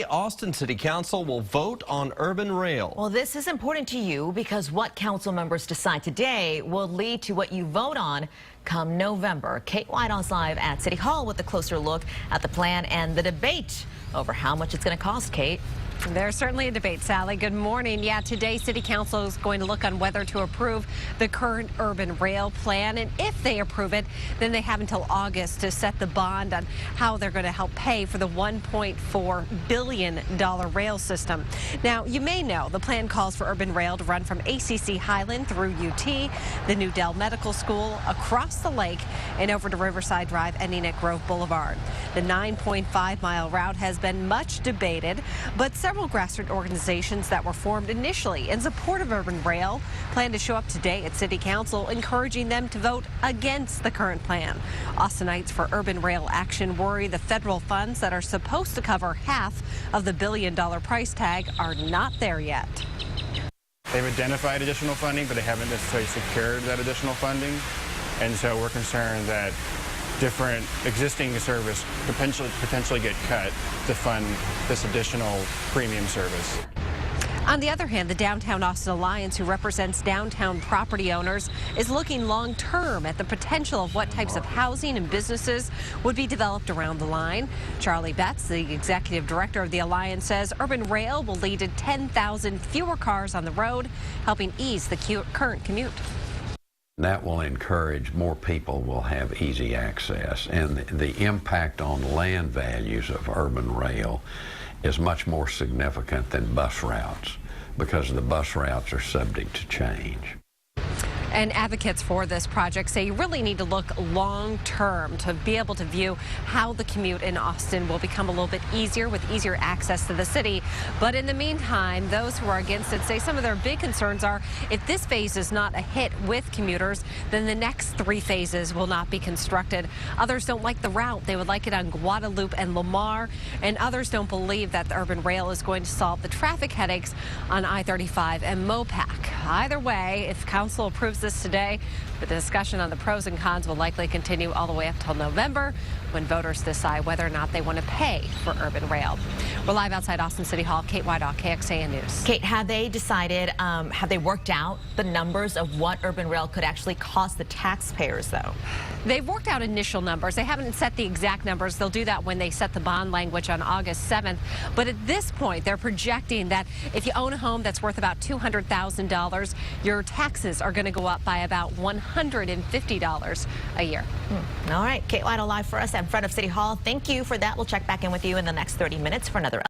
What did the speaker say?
Austin City Council will vote on urban rail. Well, this is important to you because what council members decide today will lead to what you vote on come November. Kate White on live at City Hall with a closer look at the plan and the debate over how much it's going to cost. Kate. There's certainly a debate, Sally. Good morning. Yeah, today City Council is going to look on whether to approve the current urban rail plan. And if they approve it, then they have until August to set the bond on how they're going to help pay for the $1.4 billion rail system. Now, you may know the plan calls for urban rail to run from ACC Highland through UT, the New Dell Medical School, across the lake, and over to Riverside Drive, ending at Grove Boulevard. The 9.5-mile route has been much debated, but several grassroots organizations that were formed initially in support of urban rail plan to show up today at City Council, encouraging them to vote against the current plan. Austinites for Urban Rail Action worry the federal funds that are supposed to cover half of the billion-dollar price tag are not there yet. They've identified additional funding, but they haven't necessarily secured that additional funding. And so we're concerned that different existing service potentially get cut to fund this additional premium service. On the other hand, the Downtown Austin Alliance, who represents downtown property owners, is looking long-term at the potential of what types of housing and businesses would be developed around the line. Charlie Betts, the executive director of the Alliance, says urban rail will lead to 10,000 fewer cars on the road, helping ease the current commute. That will encourage more people will have easy access, and the impact on land values of urban rail is much more significant than bus routes because the bus routes are subject to change. And advocates for this project say you really need to look long-term to be able to view how the commute in Austin will become a little bit easier with easier access to the city. But in the meantime, those who are against it say some of their big concerns are if this phase is not a hit with commuters, then the next 3 phases will not be constructed. Others don't like the route. They would like it on Guadalupe and Lamar. And others don't believe that the urban rail is going to solve the traffic headaches on I-35 and Mopac. Either way, if council approves this today, but the discussion on the pros and cons will likely continue all the way up till November when voters decide whether or not they want to pay for urban rail. We're live outside Austin City Hall. Kate White, KXAN News. Kate, have they decided, have they worked out the numbers of what urban rail could actually cost the taxpayers, though? They've worked out initial numbers. They haven't set the exact numbers. They'll do that when they set the bond language on August 7th. But at this point, they're projecting that if you own a home that's worth about $200,000, your taxes are going to go up by about $150 a year. All right, Kate White live for us in front of City Hall. Thank you for that. We'll check back in with you in the next 30 minutes for another